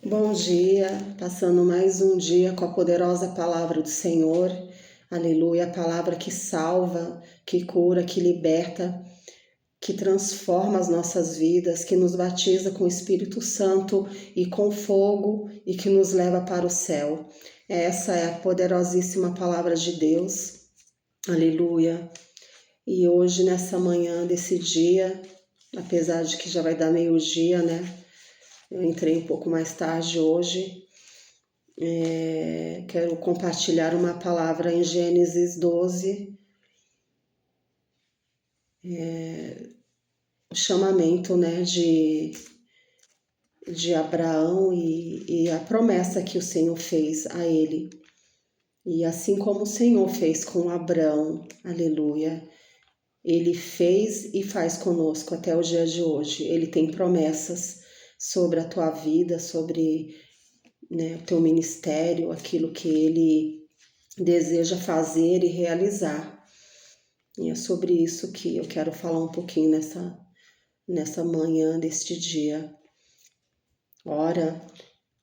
Bom dia, passando mais um dia com a poderosa palavra do Senhor, aleluia, a palavra que salva, que cura, que liberta, que transforma as nossas vidas, que nos batiza com o Espírito Santo e com fogo e que nos leva para o céu. Essa é a poderosíssima palavra de Deus, aleluia. E hoje, nessa manhã desse dia, apesar de que já vai dar meio-dia, né? Eu entrei um pouco mais tarde hoje. Quero compartilhar uma palavra em Gênesis 12, o chamamento, né, de Abraão e a promessa que o Senhor fez a ele. E assim como o Senhor fez com Abraão, aleluia, ele fez e faz conosco até o dia de hoje. Ele tem promessas sobre a tua vida, sobre, né, o teu ministério, aquilo que ele deseja fazer e realizar. E é sobre isso que eu quero falar um pouquinho nessa manhã deste dia. Ora,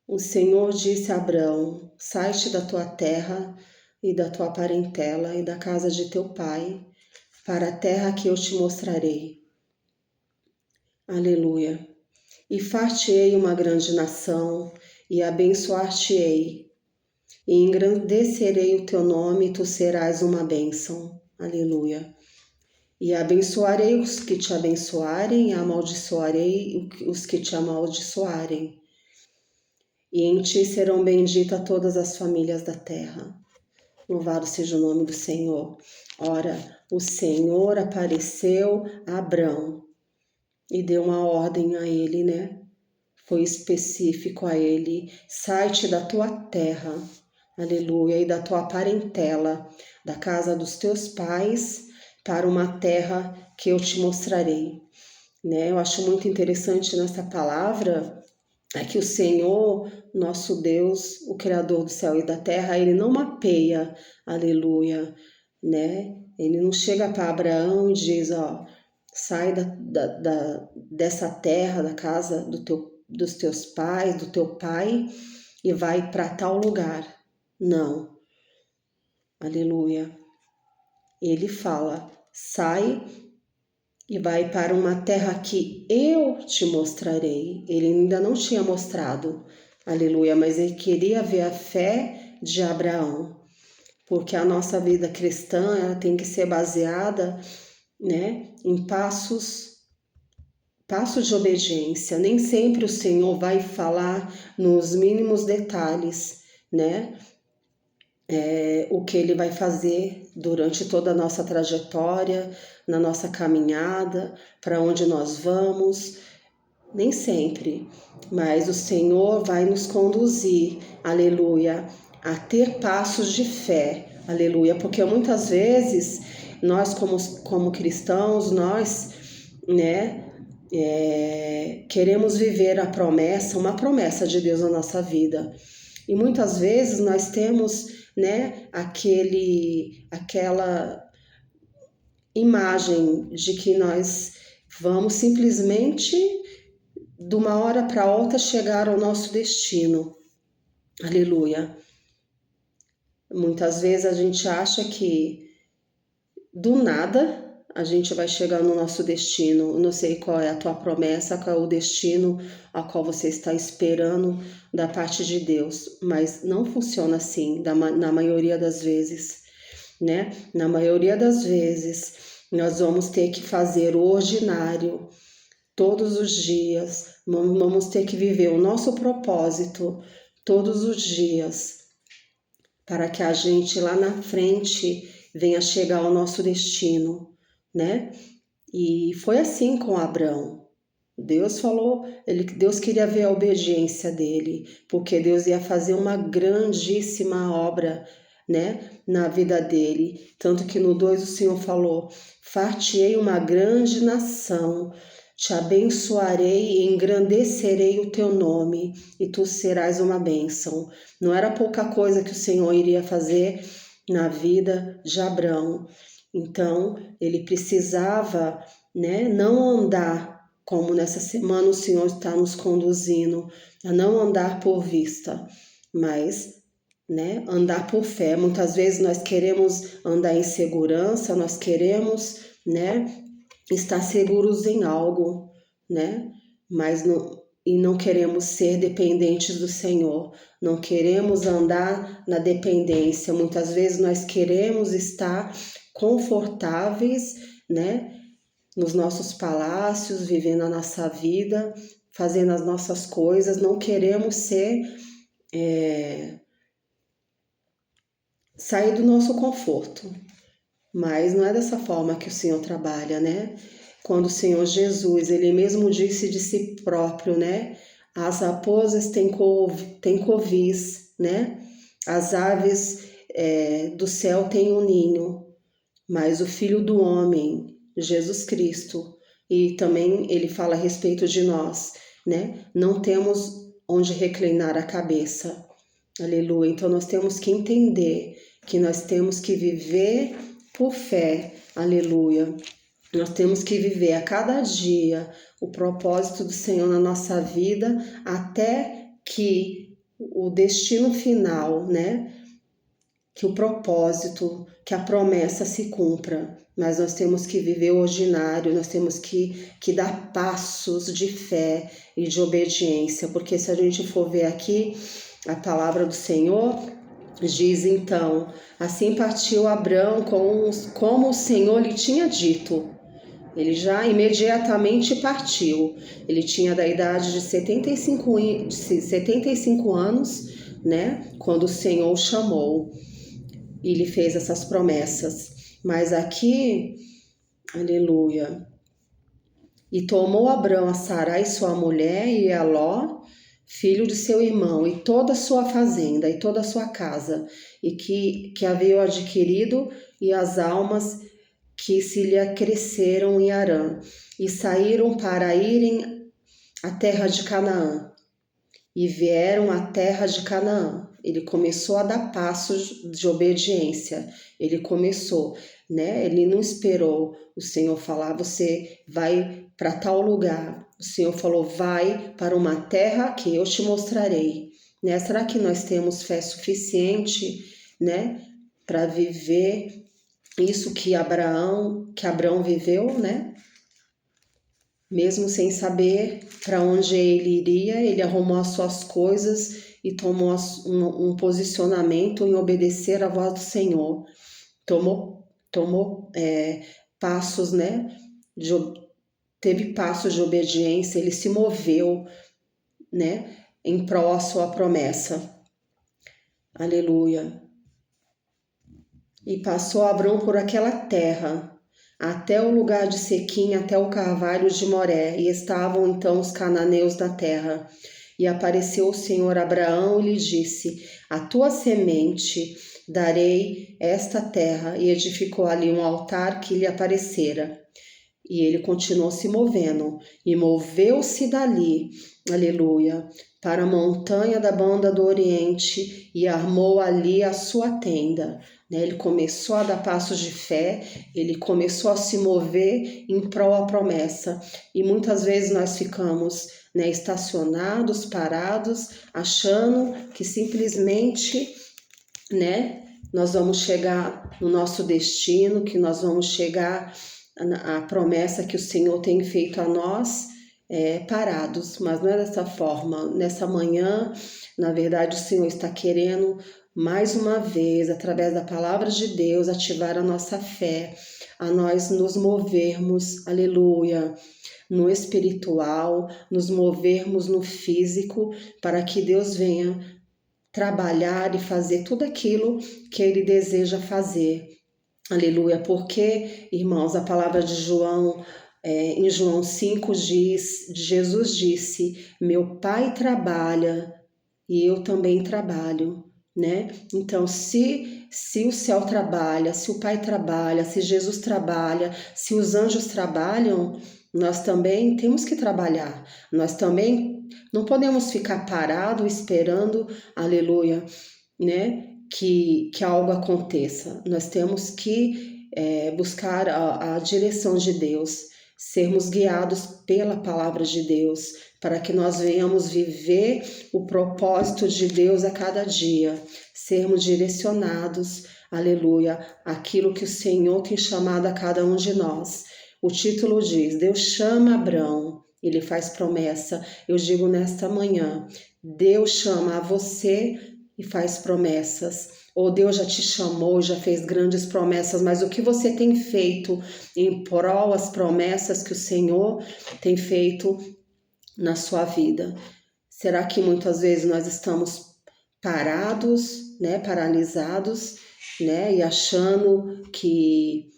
o Senhor disse a Abraão: sai-te da tua terra e da tua parentela e da casa de teu pai, para a terra que eu te mostrarei. Aleluia. E far-te-ei uma grande nação, e abençoar-te-ei, e engrandecerei o teu nome, e tu serás uma bênção. Aleluia. E abençoarei os que te abençoarem, e amaldiçoarei os que te amaldiçoarem. E em ti serão benditas todas as famílias da terra. Louvado seja o nome do Senhor. Ora, o Senhor apareceu a Abrão e deu uma ordem a ele, né? Foi específico a ele: sai-te da tua terra, aleluia, e da tua parentela, da casa dos teus pais, para uma terra que eu te mostrarei. Né? Eu acho muito interessante nessa palavra é que o Senhor, nosso Deus, o Criador do céu e da terra, ele não mapeia, aleluia, né? Ele não chega para Abraão e diz, ó, sai dessa terra, da casa dos teus pais, do teu pai, e vai para tal lugar. Não, aleluia. Ele fala, sai e vai para uma terra que eu te mostrarei. Ele ainda não tinha mostrado, aleluia, mas ele queria ver a fé de Abraão, porque a nossa vida cristã ela tem que ser baseada, né, em passos de obediência. Nem sempre o Senhor vai falar nos mínimos detalhes, né? O que ele vai fazer durante toda a nossa trajetória, na nossa caminhada, para onde nós vamos, nem sempre, mas o Senhor vai nos conduzir, aleluia, a ter passos de fé, aleluia, porque muitas vezes nós como cristãos, nós, né, queremos viver a promessa, uma promessa de Deus na nossa vida, e muitas vezes nós temos, né, aquela imagem de que nós vamos simplesmente de uma hora para outra chegar ao nosso destino. Aleluia. Muitas vezes a gente acha que do nada a gente vai chegar no nosso destino. Eu não sei qual é a tua promessa, qual é o destino a qual você está esperando da parte de Deus, mas não funciona assim na maioria das vezes, né? Na maioria das vezes nós vamos ter que fazer o ordinário todos os dias, vamos ter que viver o nosso propósito todos os dias, para que a gente lá na frente venha chegar ao nosso destino, né? E foi assim com Abraão. Deus falou, Deus queria ver a obediência dele, porque Deus ia fazer uma grandíssima obra, né, na vida dele. Tanto que no 2 o Senhor falou: far-te-ei uma grande nação, te abençoarei e engrandecerei o teu nome, e tu serás uma bênção. Não era pouca coisa que o Senhor iria fazer na vida de Abraão. Então, ele precisava, né, não andar como nessa semana o Senhor está nos conduzindo a não andar por vista, mas, né, andar por fé. Muitas vezes nós queremos andar em segurança, nós queremos, né, estar seguros em algo, né, mas não queremos ser dependentes do Senhor, não queremos andar na dependência. Muitas vezes nós queremos estar confortáveis, né, nos nossos palácios, vivendo a nossa vida, fazendo as nossas coisas, não queremos sair do nosso conforto. Mas não é dessa forma que o Senhor trabalha, né? Quando o Senhor Jesus, ele mesmo disse de si próprio, né? As raposas têm covis, né? As aves do céu têm um ninho, mas o Filho do Homem, Jesus Cristo, e também ele fala a respeito de nós, né? Não temos onde reclinar a cabeça. Aleluia. Então nós temos que entender que nós temos que viver por fé. Aleluia. Nós temos que viver a cada dia o propósito do Senhor na nossa vida, até que o destino final, né? Que o propósito, que a promessa se cumpra. Mas nós temos que viver o ordinário, nós temos que dar passos de fé e de obediência, porque se a gente for ver aqui a palavra do Senhor, diz então, assim partiu Abrão como o Senhor lhe tinha dito. Ele já imediatamente partiu. Ele tinha da idade de 75 anos, né, quando o Senhor o chamou e lhe fez essas promessas. Mas aqui, aleluia, e tomou Abrão a Sarai sua mulher e a Ló, filho de seu irmão, e toda a sua fazenda e toda a sua casa, e que havia adquirido, e as almas que se lhe acresceram em Harã, e saíram para irem à terra de Canaã, e vieram à terra de Canaã. Ele começou a dar passos de obediência, ele começou, né? Ele não esperou o Senhor falar, você vai para tal lugar. O Senhor falou, vai para uma terra que eu te mostrarei, né? Será que nós temos fé suficiente, né, para viver isso que Abraão viveu, né? Mesmo sem saber para onde ele iria, ele arrumou as suas coisas e tomou um posicionamento em obedecer à voz do Senhor. Tomou passos, né? Teve passos de obediência, ele se moveu, né? Em prol à sua promessa. Aleluia. E passou Abrão por aquela terra, até o lugar de Sequim, até o carvalho de Moré, e estavam então os cananeus na terra. E apareceu o Senhor a Abraão e lhe disse, a tua semente darei esta terra, e edificou ali um altar que lhe aparecera. E ele continuou se movendo, e moveu-se dali, aleluia, para a montanha da banda do Oriente, e armou ali a sua tenda. Ele começou a dar passos de fé, ele começou a se mover em prol à promessa. E muitas vezes nós ficamos, né, estacionados, parados, achando que simplesmente, né, nós vamos chegar no nosso destino, que nós vamos chegar à promessa que o Senhor tem feito a nós, parados. Mas não é dessa forma. Nessa manhã, na verdade, o Senhor está querendo mais uma vez, através da palavra de Deus, ativar a nossa fé, a nós nos movermos, aleluia, no espiritual, nos movermos no físico, para que Deus venha trabalhar e fazer tudo aquilo que Ele deseja fazer, aleluia, porque, irmãos, a palavra de João, em João 5 diz, Jesus disse, meu Pai trabalha e eu também trabalho, né? Então, se o céu trabalha, se o Pai trabalha, se Jesus trabalha, se os anjos trabalham, nós também temos que trabalhar. Nós também não podemos ficar parado esperando, aleluia, né? Que algo aconteça. Nós temos que buscar a direção de Deus. sermos guiados pela palavra de Deus, para que nós venhamos viver o propósito de Deus a cada dia, sermos direcionados, aleluia, aquilo que o Senhor tem chamado a cada um de nós. O título diz: Deus chama Abrão, ele faz promessa. Eu digo nesta manhã, Deus chama a você e faz promessas. Ou Deus já te chamou, já fez grandes promessas, mas o que você tem feito em prol as promessas que o Senhor tem feito na sua vida? Será que muitas vezes nós estamos parados, né, paralisados, né, e achando que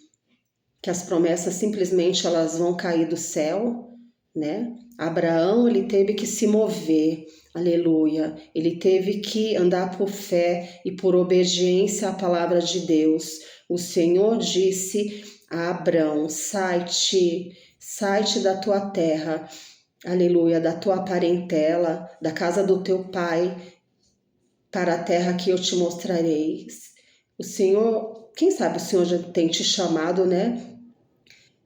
as promessas simplesmente elas vão cair do céu, né? Abraão, ele teve que se mover, aleluia, ele teve que andar por fé e por obediência à palavra de Deus. O Senhor disse a Abraão: sai-te da tua terra, aleluia, da tua parentela, da casa do teu pai, para a terra que eu te mostrarei. O Senhor, quem sabe o Senhor já tem te chamado, né,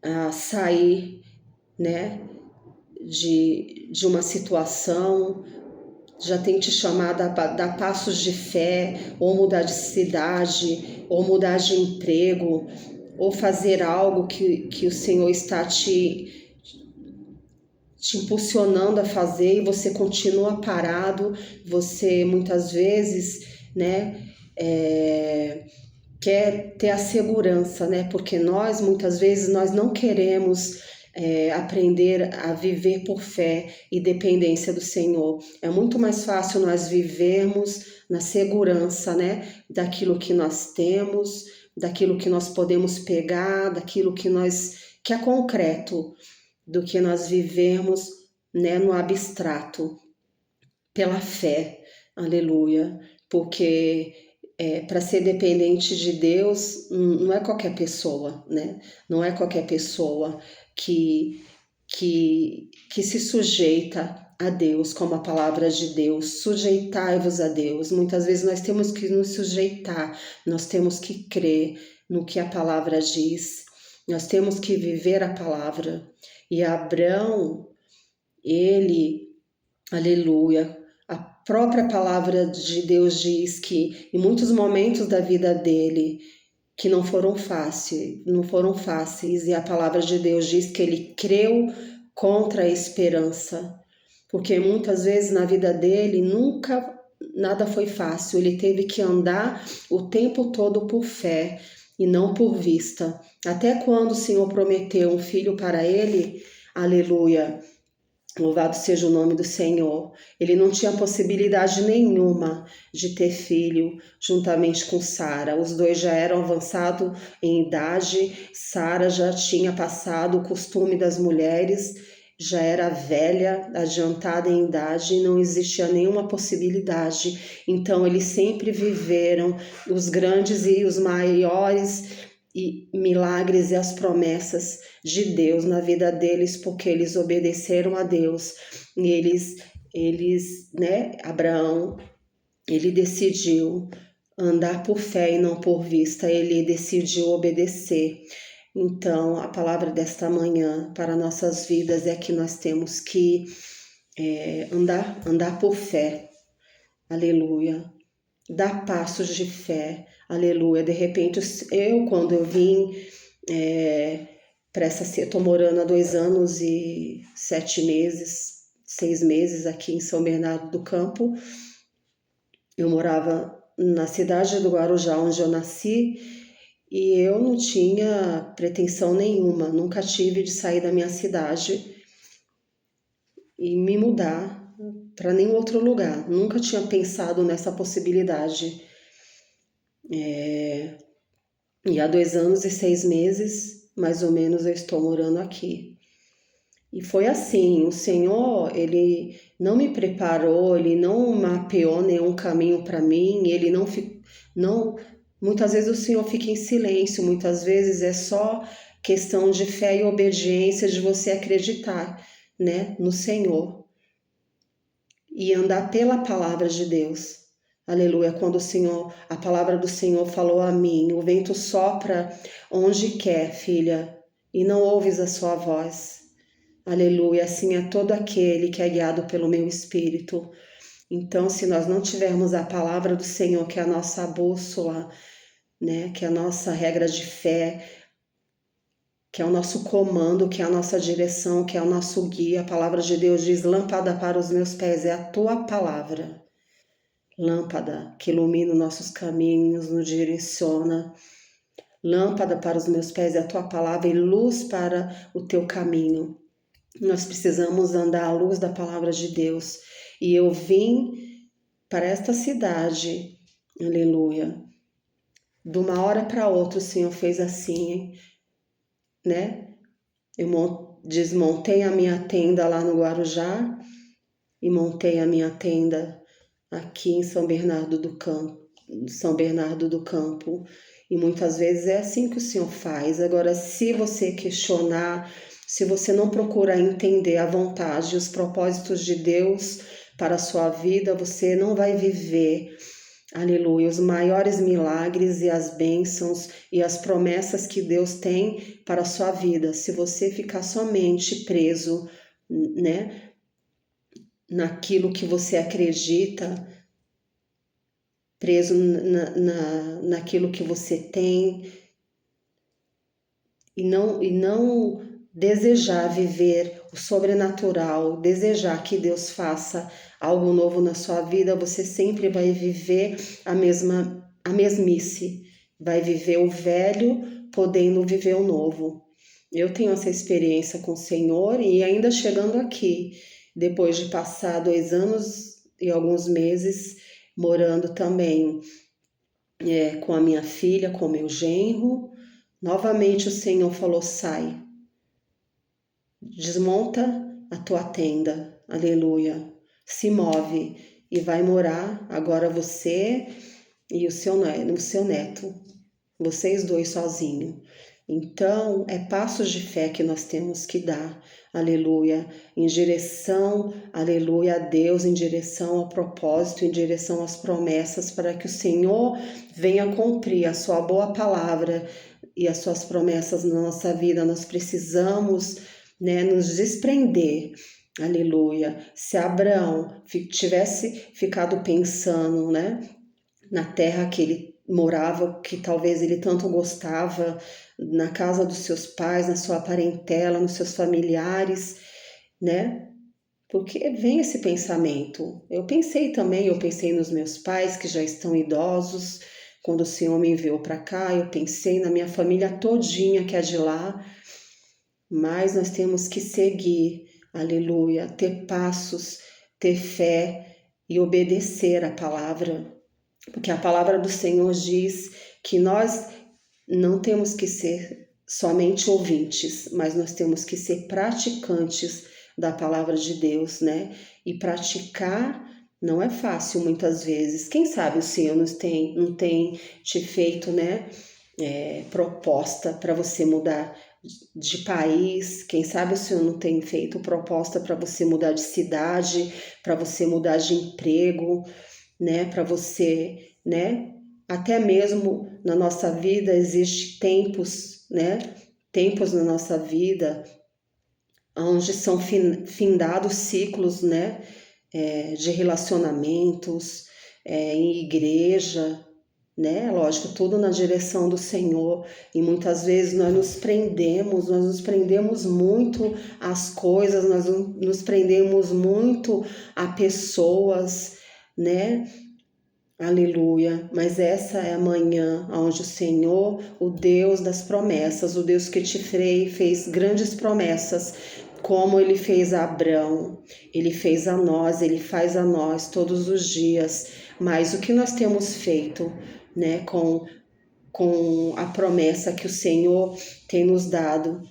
a sair, né, de uma situação, já tem te chamado a dar passos de fé, ou mudar de cidade, ou mudar de emprego, ou fazer algo que o Senhor está te impulsionando a fazer e você continua parado. Você muitas vezes, né, quer ter a segurança, né, porque nós muitas vezes nós não queremos aprender a viver por fé e dependência do Senhor. É muito mais fácil nós vivermos na segurança, né, daquilo que nós temos, daquilo que nós podemos pegar, daquilo que é concreto, do que nós vivermos, né, no abstrato, pela fé, aleluia, porque para ser dependente de Deus não é qualquer pessoa, né? Não é qualquer pessoa que se sujeita a Deus, como a palavra de Deus, sujeitai-vos a Deus. Muitas vezes nós temos que nos sujeitar, nós temos que crer no que a palavra diz, nós temos que viver a palavra. E Abraão, ele, aleluia, a própria palavra de Deus diz que em muitos momentos da vida dele que não foram fáceis, e a palavra de Deus diz que ele creu contra a esperança, porque muitas vezes na vida dele nunca nada foi fácil, ele teve que andar o tempo todo por fé e não por vista. Até quando o Senhor prometeu um filho para ele, aleluia, louvado seja o nome do Senhor, ele não tinha possibilidade nenhuma de ter filho juntamente com Sara. Os dois já eram avançados em idade, Sara já tinha passado o costume das mulheres, já era velha, adiantada em idade, e não existia nenhuma possibilidade. Então eles sempre viveram os grandes e os maiores e milagres e as promessas de Deus na vida deles, porque eles obedeceram a Deus. E eles, né, Abraão, ele decidiu andar por fé e não por vista, ele decidiu obedecer. Então, a palavra desta manhã para nossas vidas é que nós temos que andar por fé, aleluia, dar passos de fé, aleluia. De repente, quando eu vim para estou morando há 2 anos e 7 meses, 6 meses aqui em São Bernardo do Campo. Eu morava na cidade do Guarujá, onde eu nasci, e eu não tinha pretensão nenhuma, nunca tive de sair da minha cidade e me mudar para nenhum outro lugar. Nunca tinha pensado nessa possibilidade. E há 2 anos e 6 meses, mais ou menos, eu estou morando aqui. E foi assim, o Senhor, ele não me preparou, ele não mapeou nenhum caminho para mim, ele muitas vezes o Senhor fica em silêncio, muitas vezes é só questão de fé e obediência, de você acreditar, né, no Senhor e andar pela palavra de Deus. Aleluia, quando a palavra do Senhor falou a mim: o vento sopra onde quer, filha, e não ouves a sua voz. Aleluia, assim é todo aquele que é guiado pelo meu Espírito. Então, se nós não tivermos a palavra do Senhor, que é a nossa bússola, né, que é a nossa regra de fé, que é o nosso comando, que é a nossa direção, que é o nosso guia, a palavra de Deus diz: lâmpada para os meus pés é a tua palavra. Lâmpada que ilumina os nossos caminhos, nos direciona. Lâmpada para os meus pés é a tua palavra e luz para o teu caminho. Nós precisamos andar à luz da palavra de Deus. E eu vim para esta cidade, aleluia. De uma hora para outra o Senhor fez assim, né? Eu desmontei a minha tenda lá no Guarujá e montei a minha tenda aqui em São Bernardo do Campo. E muitas vezes é assim que o Senhor faz. Agora, se você questionar, se você não procurar entender a vontade e os propósitos de Deus para a sua vida, você não vai viver, aleluia, os maiores milagres e as bênçãos e as promessas que Deus tem para a sua vida. Se você ficar somente preso, né, naquilo que você acredita, preso naquilo que você tem e não desejar viver o sobrenatural, desejar que Deus faça algo novo na sua vida, você sempre vai viver a mesmice, vai viver o velho podendo viver o novo. Eu tenho essa experiência com o Senhor e ainda chegando aqui, depois de passar 2 anos e alguns meses morando também com a minha filha, com o meu genro, novamente o Senhor falou: sai, desmonta a tua tenda, aleluia, se move e vai morar agora você e o seu neto, vocês dois sozinhos. Então, é passos de fé que nós temos que dar, aleluia, em direção, aleluia, a Deus, em direção ao propósito, em direção às promessas, para que o Senhor venha cumprir a sua boa palavra e as suas promessas na nossa vida. Nós precisamos, né, nos desprender, aleluia. Se Abraão tivesse ficado pensando, né, na terra que ele morava, que talvez ele tanto gostava, na casa dos seus pais, na sua parentela, nos seus familiares, né? Porque vem esse pensamento. Eu pensei nos meus pais que já estão idosos. Quando o Senhor me enviou para cá, eu pensei na minha família todinha que é de lá. Mas nós temos que seguir, aleluia, ter passos, ter fé e obedecer a palavra. Porque a palavra do Senhor diz que nós não temos que ser somente ouvintes, mas nós temos que ser praticantes da palavra de Deus, né? E praticar não é fácil muitas vezes. Quem sabe o Senhor não tem te feito, né? Proposta para você mudar de país, quem sabe o Senhor não tem feito proposta para você mudar de cidade, para você mudar de emprego, né? Para você, né? Até mesmo na nossa vida existe tempos, né? Tempos na nossa vida onde são findados ciclos, né? De relacionamentos, em igreja, né? Lógico, tudo na direção do Senhor. E muitas vezes nós nos prendemos muito às coisas, nós nos prendemos muito a pessoas, né? Aleluia, mas essa é a manhã onde o Senhor, o Deus das promessas, o Deus que te fez grandes promessas, como Ele fez a Abraão, Ele fez a nós, Ele faz a nós todos os dias. Mas o que nós temos feito, né, com a promessa que o Senhor tem nos dado,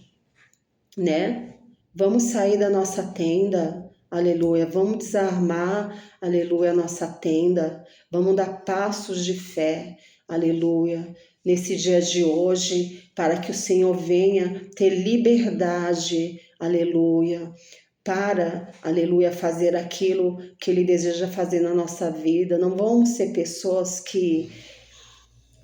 né? Vamos sair da nossa tenda, aleluia, vamos desarmar, aleluia, a nossa tenda, vamos dar passos de fé, aleluia, nesse dia de hoje, para que o Senhor venha ter liberdade, aleluia, para, aleluia, fazer aquilo que Ele deseja fazer na nossa vida. Não vamos ser pessoas que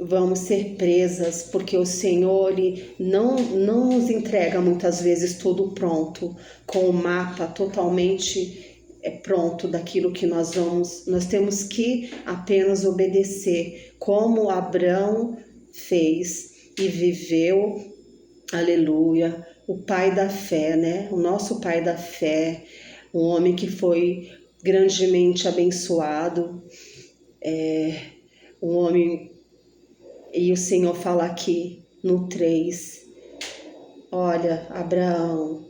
vamos ser presas, porque o Senhor Ele não nos entrega muitas vezes tudo pronto, com o mapa totalmente pronto daquilo que nós vamos. Nós temos que apenas obedecer, como Abraão fez e viveu, aleluia, o pai da fé, né? O nosso pai da fé, um homem que foi grandemente abençoado, um homem. E o Senhor fala aqui no 3, olha, Abraão,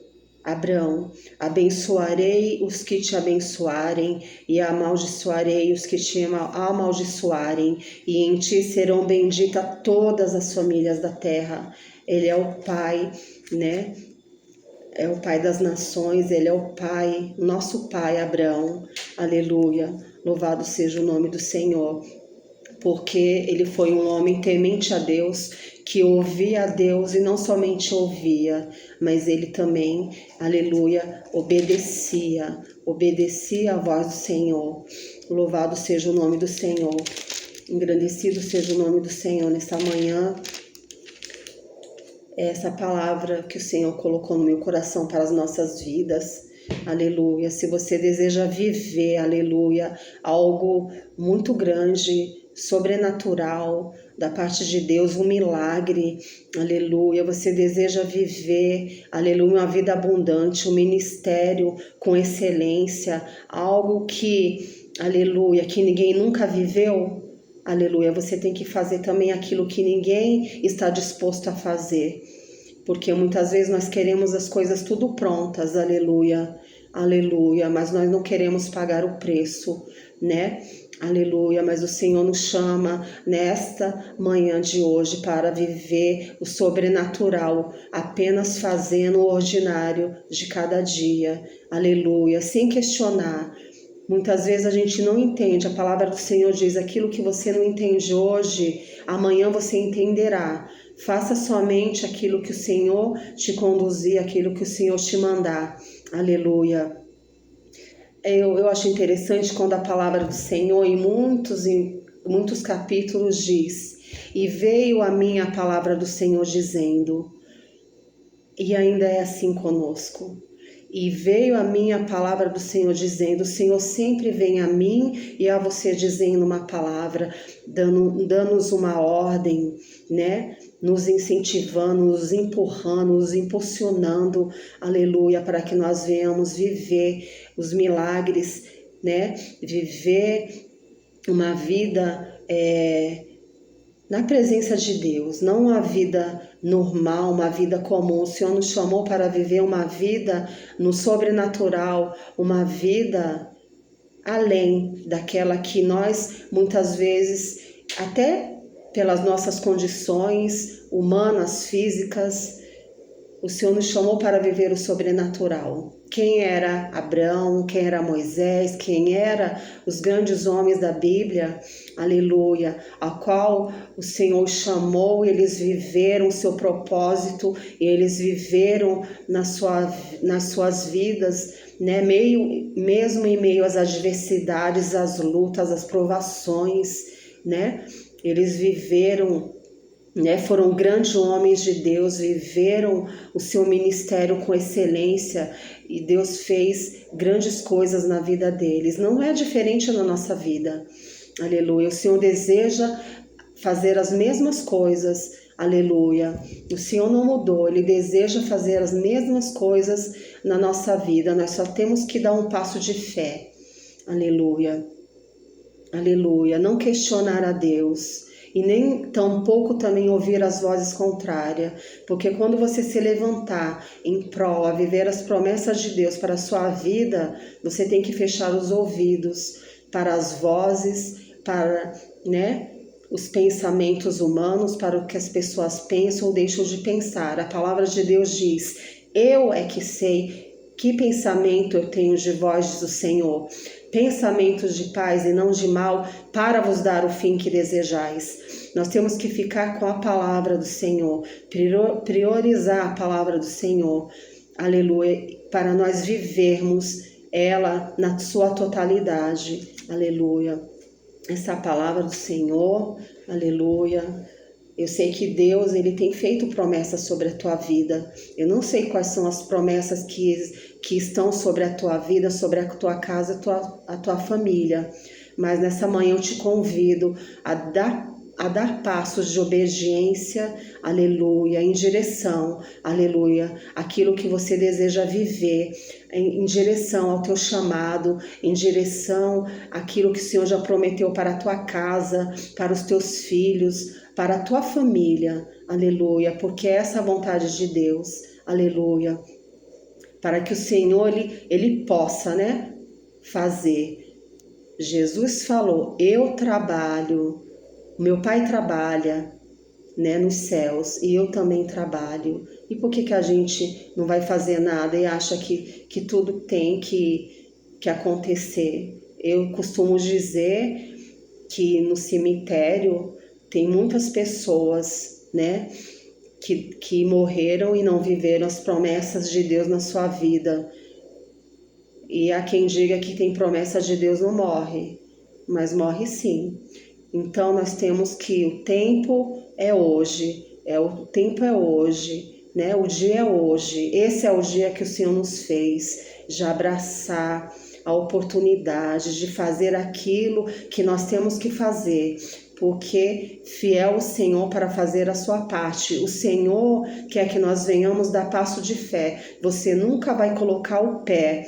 abençoarei os que te abençoarem e amaldiçoarei os que te amaldiçoarem, e em ti serão benditas todas as famílias da terra. Ele é o Pai, né? É o Pai das nações, Ele é o Pai, nosso Pai Abraão, aleluia, louvado seja o nome do Senhor. Porque ele foi um homem temente a Deus, que ouvia a Deus e não somente ouvia, mas ele também, aleluia, obedecia à voz do Senhor. Louvado seja o nome do Senhor, engrandecido seja o nome do Senhor nesta manhã. Essa palavra que o Senhor colocou no meu coração para as nossas vidas, aleluia. Se você deseja viver, aleluia, algo muito grande, sobrenatural da parte de Deus, um milagre, aleluia, você deseja viver, aleluia, uma vida abundante, um ministério com excelência, algo que, aleluia, que ninguém nunca viveu, aleluia, você tem que fazer também aquilo que ninguém está disposto a fazer, porque muitas vezes nós queremos as coisas tudo prontas, aleluia, aleluia, mas nós não queremos pagar o preço, né? Aleluia, mas o Senhor nos chama nesta manhã de hoje para viver o sobrenatural, apenas fazendo o ordinário de cada dia, aleluia, sem questionar. Muitas vezes a gente não entende, a palavra do Senhor diz, aquilo que você não entende hoje, amanhã você entenderá. Faça somente aquilo que o Senhor te conduzir, aquilo que o Senhor te mandar, aleluia. Eu acho interessante quando a palavra do Senhor em muitos capítulos diz, e veio a mim a palavra do Senhor dizendo, e ainda é assim conosco, e veio a mim a palavra do Senhor dizendo, o Senhor sempre vem a mim e a você dizendo uma palavra, dando-nos uma ordem, né? Nos incentivando, nos empurrando, nos impulsionando, aleluia, para que nós venhamos viver os milagres, né? Viver uma vida na presença de Deus, não uma vida normal, uma vida comum. O Senhor nos chamou para viver uma vida no sobrenatural, uma vida além daquela que nós muitas vezes, até pelas nossas condições humanas, físicas, o Senhor nos chamou para viver o sobrenatural. Quem era Abraão, quem era Moisés, quem eram os grandes homens da Bíblia, aleluia, a qual o Senhor chamou, eles viveram o seu propósito, eles viveram nas suas vidas, né, mesmo em meio às adversidades, às lutas, às provações, né, eles viveram, né, foram grandes homens de Deus, viveram o seu ministério com excelência e Deus fez grandes coisas na vida deles. Não é diferente na nossa vida, aleluia. O Senhor deseja fazer as mesmas coisas, aleluia. O Senhor não mudou, Ele deseja fazer as mesmas coisas na nossa vida. Nós só temos que dar um passo de fé, aleluia, aleluia. Não questionar a Deus. E nem tampouco também ouvir as vozes contrárias, porque quando você se levantar em prol a viver as promessas de Deus para a sua vida, você tem que fechar os ouvidos para as vozes, para, né, os pensamentos humanos, para o que as pessoas pensam ou deixam de pensar. A palavra de Deus diz, eu é que sei que pensamento eu tenho de vós, diz o Senhor, pensamentos de paz e não de mal, para vos dar o fim que desejais. Nós temos que ficar com a palavra do Senhor, priorizar a palavra do Senhor, aleluia, para nós vivermos ela na sua totalidade, aleluia. essa palavra do Senhor, aleluia. Eu sei que Deus, Ele tem feito promessas sobre a tua vida. Eu não sei quais são as promessas que estão sobre a tua vida, sobre a tua casa, a tua família. Mas nessa manhã eu te convido a dar passos de obediência, aleluia, em direção, aleluia, aquilo que você deseja viver, em direção ao teu chamado, em direção àquilo que o Senhor já prometeu para a tua casa, para os teus filhos, para a tua família, aleluia, porque essa é a vontade de Deus, aleluia, para que o Senhor, ele possa, né, fazer. Jesus falou, eu trabalho, meu Pai trabalha, né, nos céus, e eu também trabalho. E por que a gente não vai fazer nada e acha que tudo tem que acontecer? Eu costumo dizer que no cemitério tem muitas pessoas, né, que morreram e não viveram as promessas de Deus na sua vida. E há quem diga que tem promessa de Deus não morre, mas morre sim. Então nós temos que o tempo é hoje, o tempo é hoje, né? O dia é hoje. Esse é o dia que o Senhor nos fez, de abraçar a oportunidade de fazer aquilo que nós temos que fazer, porque fiel o Senhor para fazer a sua parte. O Senhor quer que nós venhamos dar passo de fé. Você nunca vai colocar o pé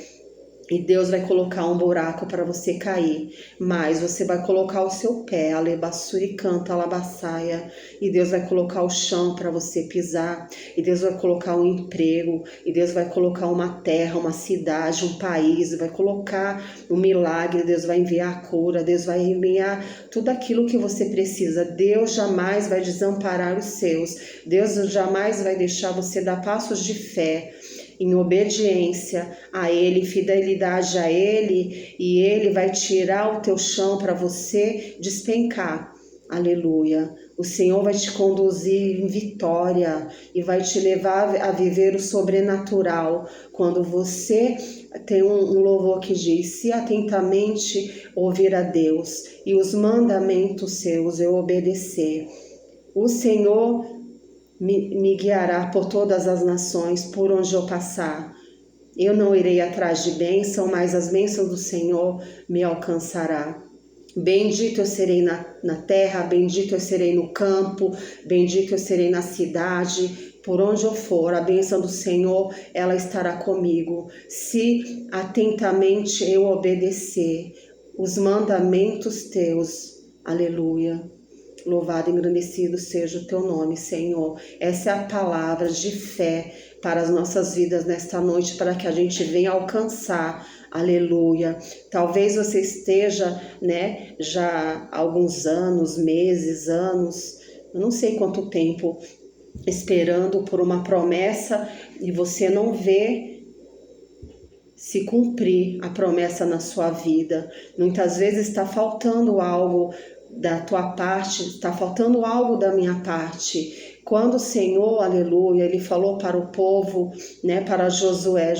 e Deus vai colocar um buraco para você cair, mas você vai colocar o seu pé, alebassuri canta, alabassaia, e Deus vai colocar o chão para você pisar, e Deus vai colocar um emprego, e Deus vai colocar uma terra, uma cidade, um país, vai colocar um milagre, Deus vai enviar a cura, Deus vai enviar tudo aquilo que você precisa. Deus jamais vai desamparar os seus, Deus jamais vai deixar você dar passos de fé, em obediência a Ele, fidelidade a Ele, e Ele vai tirar o teu chão para você despencar. Aleluia. O Senhor vai te conduzir em vitória e vai te levar a viver o sobrenatural. Quando você tem um louvor que diz, se atentamente ouvir a Deus e os mandamentos seus eu obedecer, o Senhor me guiará por todas as nações, por onde eu passar. Eu não irei atrás de bênção, mas as bênçãos do Senhor me alcançará. Bendito eu serei na terra, bendito eu serei no campo, bendito eu serei na cidade, por onde eu for, a bênção do Senhor, ela estará comigo. Se atentamente eu obedecer os mandamentos teus, aleluia. Louvado e engrandecido seja o teu nome, Senhor. Essa é a palavra de fé para as nossas vidas nesta noite, para que a gente venha alcançar, aleluia. Talvez você esteja, né, já há alguns anos, meses, anos, eu não sei quanto tempo, esperando por uma promessa e você não vê se cumprir a promessa na sua vida. Muitas vezes está faltando algo da tua parte, está faltando algo da minha parte. Quando o Senhor, aleluia, Ele falou para o povo, né, para Josué,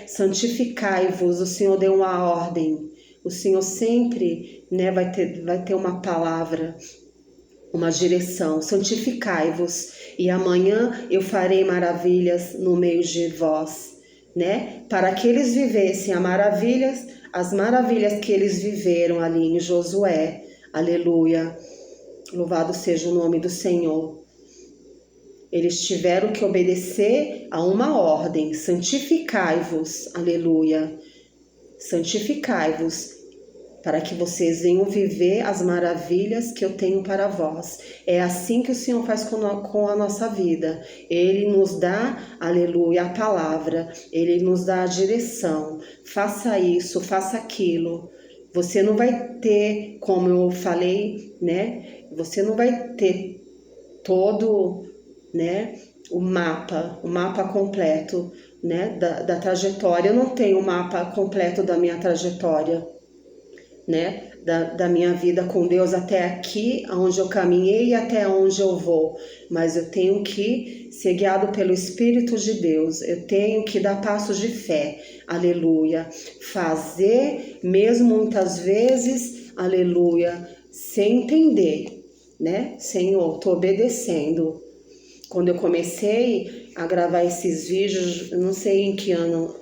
santificai-vos, o Senhor deu uma ordem. O Senhor sempre, né, vai ter uma palavra, uma direção, santificai-vos, e amanhã eu farei maravilhas no meio de vós, né, para que eles vivessem as maravilhas que eles viveram ali em Josué. Aleluia, louvado seja o nome do Senhor. Eles tiveram que obedecer a uma ordem, santificai-vos, aleluia, santificai-vos, para que vocês venham viver as maravilhas que eu tenho para vós. É assim que o Senhor faz com a nossa vida. Ele nos dá, aleluia, a palavra, Ele nos dá a direção. Faça isso, faça aquilo. Você não vai ter, como eu falei, né? Você não vai ter todo, né, o mapa completo, né, da trajetória. Eu não tenho o mapa completo da minha trajetória, né, da minha vida com Deus até aqui, onde eu caminhei e até onde eu vou, mas eu tenho que ser guiado pelo Espírito de Deus, eu tenho que dar passos de fé, aleluia, fazer mesmo muitas vezes aleluia, sem entender, né? Senhor, tô obedecendo. Quando eu comecei a gravar esses vídeos, eu não sei em que ano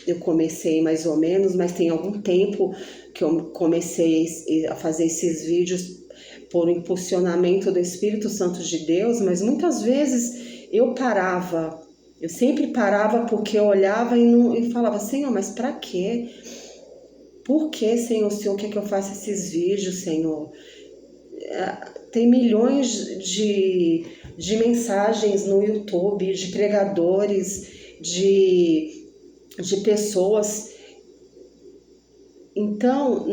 eu comecei mais ou menos, mas tem algum tempo que eu comecei a fazer esses vídeos por impulsionamento do Espírito Santo de Deus, mas muitas vezes eu parava, eu sempre parava porque eu olhava e falava, Senhor, mas para quê? Por que, Senhor, o Senhor quer que eu faça esses vídeos, Senhor? Tem milhões de mensagens no YouTube, de pregadores, de pessoas. Então,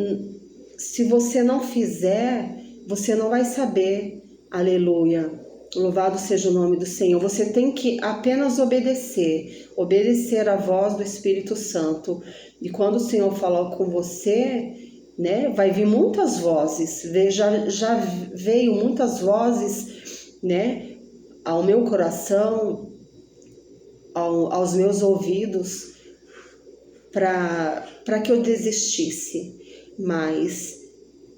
se você não fizer, você não vai saber. Aleluia. Louvado seja o nome do Senhor. Você tem que apenas obedecer à voz do Espírito Santo. E quando o Senhor falar com você, né, vai vir muitas vozes. Já veio muitas vozes, né, ao meu coração, aos meus ouvidos, para que eu desistisse. Mas,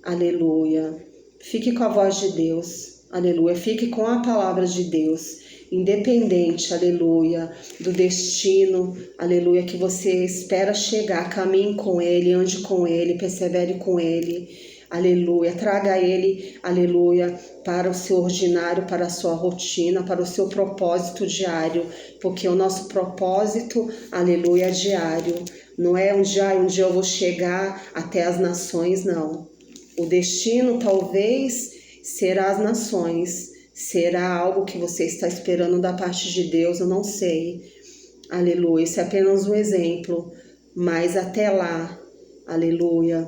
aleluia, fique com a voz de Deus, aleluia, fique com a palavra de Deus, independente, aleluia, do destino, aleluia, que você espera chegar, caminhe com Ele, ande com Ele, persevere com Ele, aleluia, traga Ele, aleluia, para o seu ordinário, para a sua rotina, para o seu propósito diário, porque o nosso propósito, aleluia, é diário, não é um dia eu vou chegar até as nações, não. O destino talvez será as nações, será algo que você está esperando da parte de Deus, eu não sei, aleluia, isso é apenas um exemplo, mas até lá, aleluia,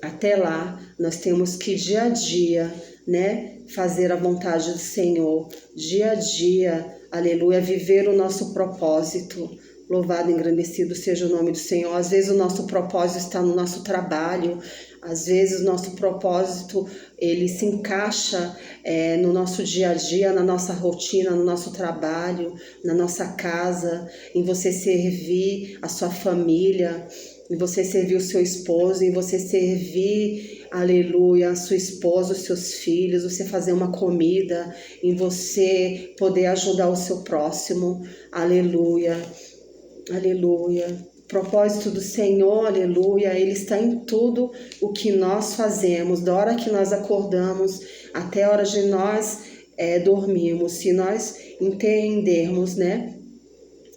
até lá, nós temos que dia a dia, né, fazer a vontade do Senhor, dia a dia, aleluia, viver o nosso propósito. Louvado e engrandecido seja o nome do Senhor. Às vezes o nosso propósito está no nosso trabalho, às vezes o nosso propósito, ele se encaixa no nosso dia a dia, na nossa rotina, no nosso trabalho, na nossa casa, em você servir a sua família, em você servir o seu esposo, em você servir, aleluia, a sua esposa, os seus filhos, você fazer uma comida, em você poder ajudar o seu próximo, aleluia, aleluia. O propósito do Senhor, aleluia, Ele está em tudo o que nós fazemos, da hora que nós acordamos até a hora de nós dormirmos, se nós entendermos, né,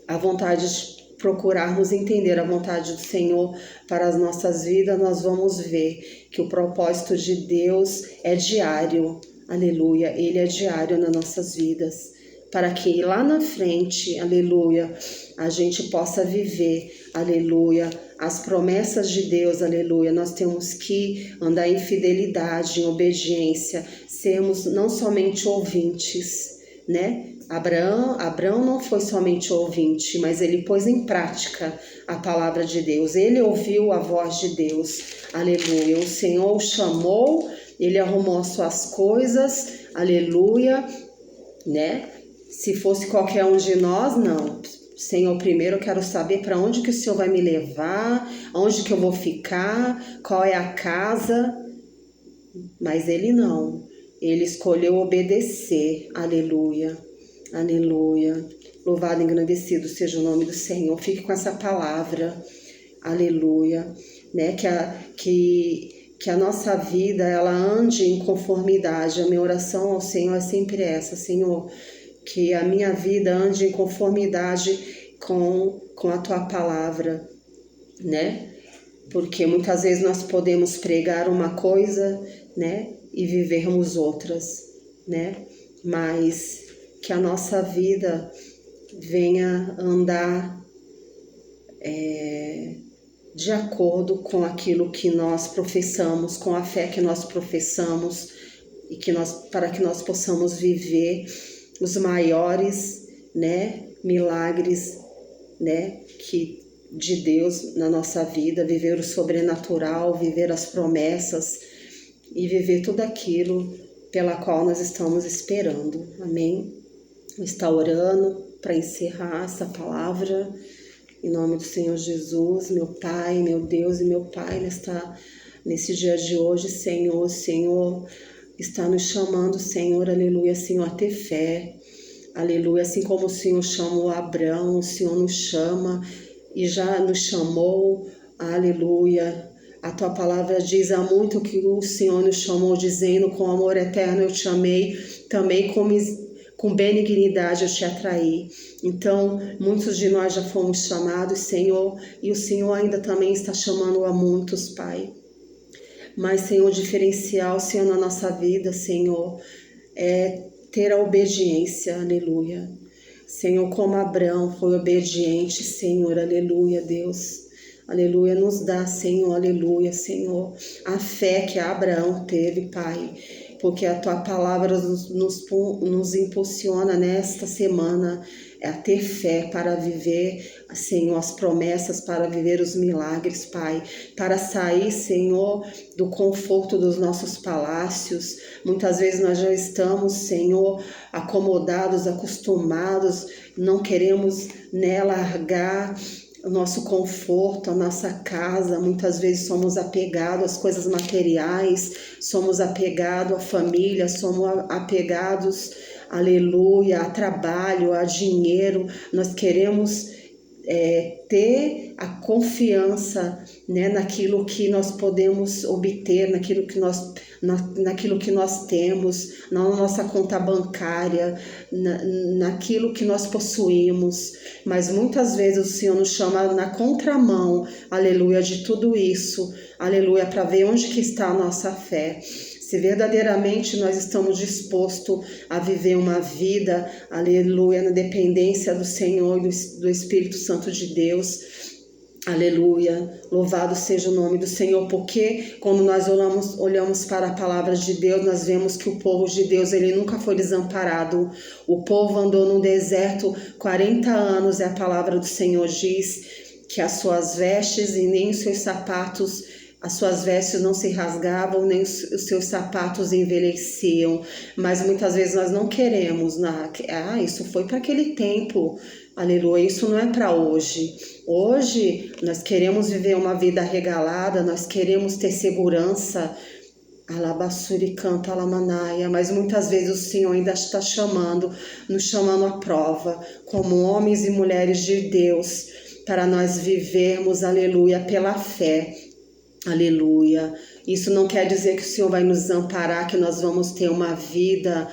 a vontade de procurarmos entender a vontade do Senhor para as nossas vidas, nós vamos ver que o propósito de Deus é diário, aleluia, Ele é diário nas nossas vidas, para que lá na frente, aleluia, a gente possa viver, aleluia, as promessas de Deus, aleluia. Nós temos que andar em fidelidade, em obediência, sermos não somente ouvintes, né? Abraão não foi somente ouvinte, mas ele pôs em prática a palavra de Deus. Ele ouviu a voz de Deus, aleluia. O Senhor o chamou, ele arrumou as suas coisas, aleluia, né? Se fosse qualquer um de nós, não. Senhor, primeiro eu quero saber para onde que o Senhor vai me levar, onde que eu vou ficar, qual é a casa. Mas ele não. Ele escolheu obedecer. Aleluia. Aleluia. Louvado e engrandecido seja o nome do Senhor. Fique com essa palavra. Aleluia. Né? Que a nossa vida ela ande em conformidade. A minha oração ao Senhor é sempre essa, Senhor, que a minha vida ande em conformidade com a tua palavra, né? Porque muitas vezes nós podemos pregar uma coisa, né, e vivermos outras, né? Mas que a nossa vida venha andar de acordo com aquilo que nós professamos, com a fé que nós professamos, e para que nós possamos viver os maiores, né, milagres, né, de Deus na nossa vida, viver o sobrenatural, viver as promessas e viver tudo aquilo pela qual nós estamos esperando. Amém? Vou estar orando para encerrar essa palavra. Em nome do Senhor Jesus, meu Pai, meu Deus e meu Pai, nesta nesse dia de hoje, Senhor, Senhor, está nos chamando, Senhor, aleluia, Senhor, a ter fé, aleluia, assim como o Senhor chamou Abraão, o Senhor nos chama e já nos chamou, aleluia. A tua palavra diz há muito que o Senhor nos chamou, dizendo, com amor eterno eu te amei, também com benignidade eu te atraí. Então, muitos de nós já fomos chamados, Senhor, e o Senhor ainda também está chamando a muitos, Pai. Mas, Senhor, o diferencial, Senhor, na nossa vida, Senhor, é ter a obediência, aleluia. Senhor, como Abraão foi obediente, Senhor, aleluia, Deus. Aleluia, nos dá, Senhor, aleluia, Senhor, a fé que Abraão teve, Pai, porque a Tua palavra nos impulsiona nesta semana a ter fé para viver, Senhor, as promessas, para viver os milagres, Pai, para sair, Senhor, do conforto dos nossos palácios. Muitas vezes nós já estamos, Senhor, acomodados, acostumados, não queremos, né, largar o nosso conforto, a nossa casa. Muitas vezes somos apegados às coisas materiais, somos apegados à família, somos apegados, aleluia, a trabalho, a dinheiro. Nós queremos ter a confiança, né, naquilo que nós podemos obter, naquilo que nós temos, na nossa conta bancária, naquilo que nós possuímos. Mas muitas vezes o Senhor nos chama na contramão, aleluia, de tudo isso, aleluia, para ver onde que está a nossa fé. Se verdadeiramente nós estamos dispostos a viver uma vida, aleluia, na dependência do Senhor e do Espírito Santo de Deus, aleluia, louvado seja o nome do Senhor, porque quando nós olhamos para a palavra de Deus, nós vemos que o povo de Deus, ele nunca foi desamparado. O povo andou no deserto 40 anos, e a palavra do Senhor diz que as suas vestes e nem os seus sapatos, as suas vestes não se rasgavam, nem os seus sapatos envelheciam. Mas muitas vezes nós não queremos, isso foi para aquele tempo, aleluia, isso não é para hoje. Hoje nós queremos viver uma vida regalada, nós queremos ter segurança, alabassuri canta alamanaia, mas muitas vezes o Senhor ainda está nos chamando à prova, como homens e mulheres de Deus, para nós vivermos, aleluia, pela fé. Aleluia. Isso não quer dizer que o Senhor vai nos desamparar, que nós vamos ter uma vida,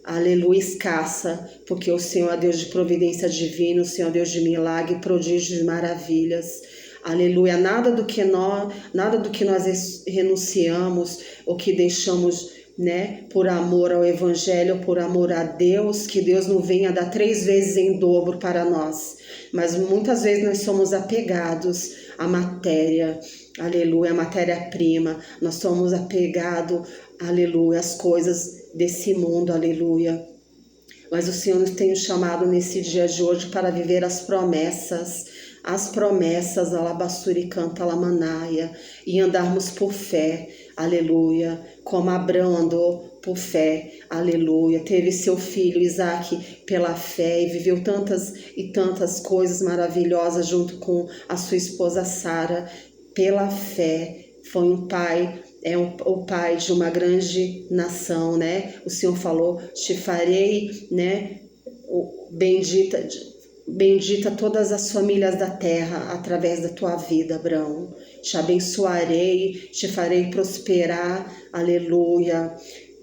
aleluia, escassa, porque o Senhor é Deus de providência divina, o Senhor é Deus de milagre, prodígios e maravilhas. Aleluia. Nada do que nós renunciamos, ou que deixamos, né, por amor ao Evangelho, por amor a Deus, que Deus não venha dar 3 vezes em dobro para nós. Mas muitas vezes nós somos apegados à matéria, aleluia, a matéria-prima. Nós somos apegados, aleluia, às coisas desse mundo, aleluia. Mas o Senhor nos tem chamado nesse dia de hoje para viver as promessas, alabassuri canta alamanaia, e andarmos por fé, aleluia, como Abraão andou por fé, aleluia, teve seu filho Isaque pela fé e viveu tantas e tantas coisas maravilhosas junto com a sua esposa Sara, pela fé. Foi um pai, o pai de uma grande nação, né? O Senhor falou, te farei, né, bendita todas as famílias da terra através da tua vida, Abraão. Te abençoarei, te farei prosperar, aleluia.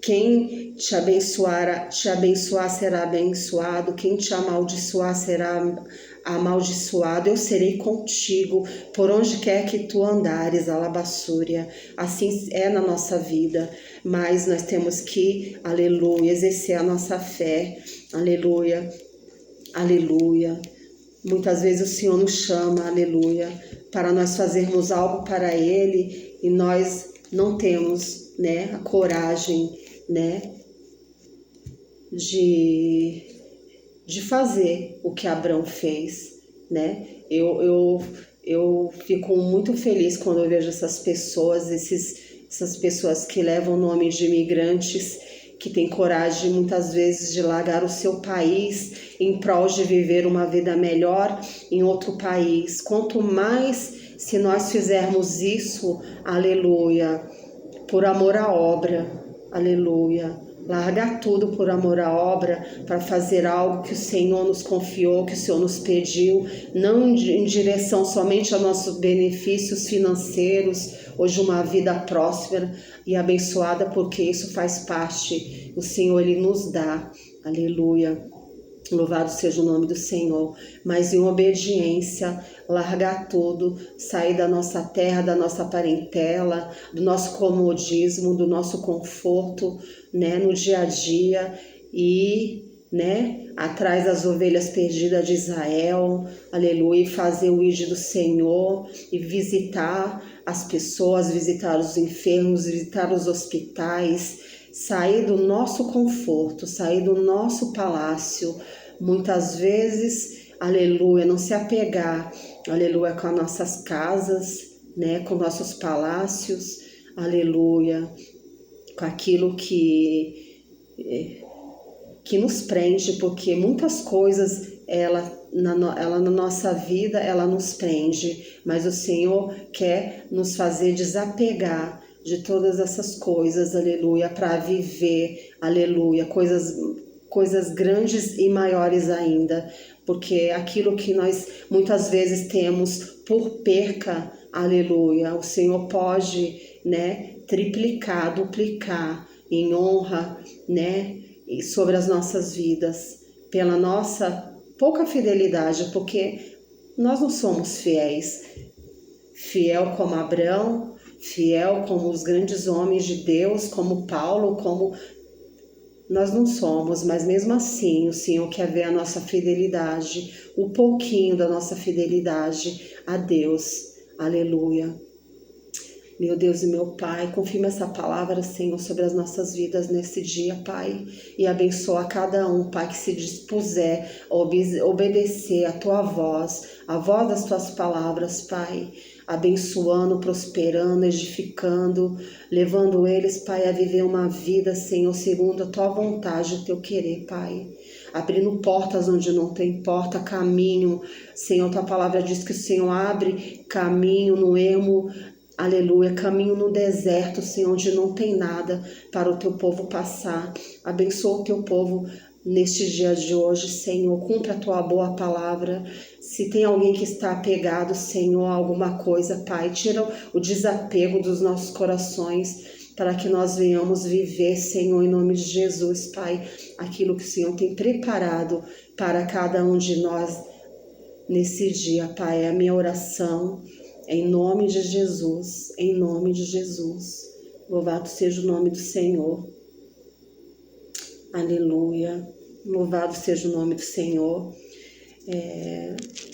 Quem te abençoar será abençoado, quem te amaldiçoar será amaldiçoado. Eu serei contigo por onde quer que tu andares, alabassúria. Assim é na nossa vida, mas nós temos que, aleluia, exercer a nossa fé, aleluia, aleluia. Muitas vezes o Senhor nos chama, aleluia, para nós fazermos algo para Ele e nós não temos, né, a coragem, né, de fazer o que Abraão fez, né? Eu fico muito feliz quando eu vejo essas pessoas, essas pessoas que levam o nome de imigrantes, que têm coragem muitas vezes de largar o seu país em prol de viver uma vida melhor em outro país. Quanto mais Se nós fizermos isso, aleluia, por amor à obra, aleluia, largar tudo por amor à obra, para fazer algo que o Senhor nos confiou, que o Senhor nos pediu, não em direção somente a nossos benefícios financeiros, ou de uma vida próspera e abençoada, porque isso faz parte, o Senhor Ele nos dá, aleluia. Louvado seja o nome do Senhor, mas em obediência, largar tudo, sair da nossa terra, da nossa parentela, do nosso comodismo, do nosso conforto, né, no dia a dia e, né, atrás das ovelhas perdidas de Israel, aleluia, e fazer o ID do Senhor e visitar as pessoas, visitar os enfermos, visitar os hospitais, sair do nosso conforto, sair do nosso palácio, muitas vezes, aleluia, não se apegar, aleluia, com as nossas casas, né, com nossos palácios, aleluia, com aquilo que nos prende, porque muitas coisas, ela na nossa vida, ela nos prende, mas o Senhor quer nos fazer desapegar de todas essas coisas, aleluia, para viver, aleluia, coisas grandes e maiores ainda, porque aquilo que nós muitas vezes temos por perca, aleluia, o Senhor pode, né, triplicar, duplicar em honra, né, sobre as nossas vidas, pela nossa pouca fidelidade, porque nós não somos fiéis, fiel como Abraão, fiel como os grandes homens de Deus, como Paulo, como nós não somos, mas mesmo assim o Senhor quer ver a nossa fidelidade, o pouquinho da nossa fidelidade a Deus, aleluia. Meu Deus e meu Pai, confirma essa palavra, Senhor, sobre as nossas vidas nesse dia, Pai, e abençoa cada um, Pai, que se dispuser a obedecer a Tua voz, a voz das Tuas palavras, Pai, abençoando, prosperando, edificando, levando eles, Pai, a viver uma vida, Senhor, segundo a Tua vontade, o Teu querer, Pai. Abrindo portas onde não tem porta, caminho, Senhor, Tua palavra diz que o Senhor abre caminho no ermo, aleluia, caminho no deserto, Senhor, onde não tem nada para o Teu povo passar. Abençoa o Teu povo neste dia de hoje, Senhor, cumpra a Tua boa palavra. Se tem alguém que está apegado, Senhor, a alguma coisa, Pai, tira o desapego dos nossos corações, para que nós venhamos viver, Senhor, em nome de Jesus, Pai, aquilo que o Senhor tem preparado para cada um de nós nesse dia, Pai. É a minha oração, em nome de Jesus, em nome de Jesus. Louvado seja o nome do Senhor. Aleluia. Louvado seja o nome do Senhor.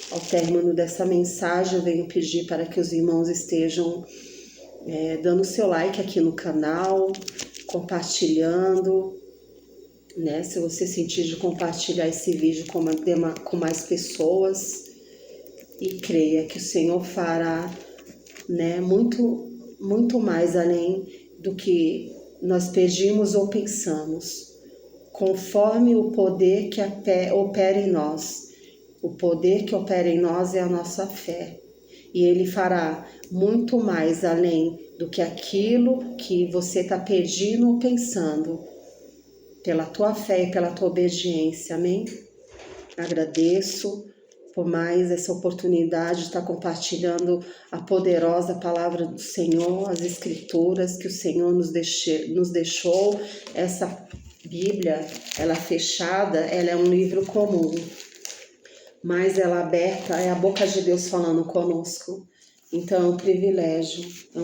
Ao término dessa mensagem, eu venho pedir para que os irmãos estejam dando seu like aqui no canal, compartilhando, né? Se você sentir de compartilhar esse vídeo com mais pessoas, e creia que o Senhor fará, né, muito, muito mais além do que nós pedimos ou pensamos, conforme o poder que opera em nós. O poder que opera em nós é a nossa fé. E Ele fará muito mais além do que aquilo que você está pedindo ou pensando, pela tua fé e pela tua obediência, amém? Agradeço por mais essa oportunidade de estar compartilhando a poderosa palavra do Senhor, as escrituras que o Senhor nos deixou. Essa Bíblia, ela fechada, ela é um livro comum, mas ela aberta é a boca de Deus falando conosco. Então é um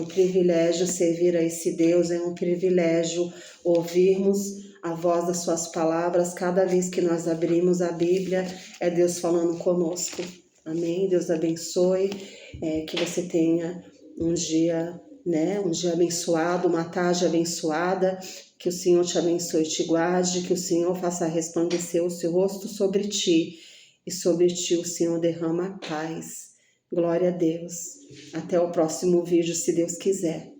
privilégio servir a esse Deus, é um privilégio ouvirmos a voz das suas palavras. Cada vez que nós abrimos a Bíblia, é Deus falando conosco. Amém? Deus abençoe, que você tenha um dia, né, um dia abençoado, uma tarde abençoada, que o Senhor te abençoe e te guarde, que o Senhor faça resplandecer o seu rosto sobre ti, e sobre ti o Senhor derrama a paz. Glória a Deus. Até o próximo vídeo, se Deus quiser.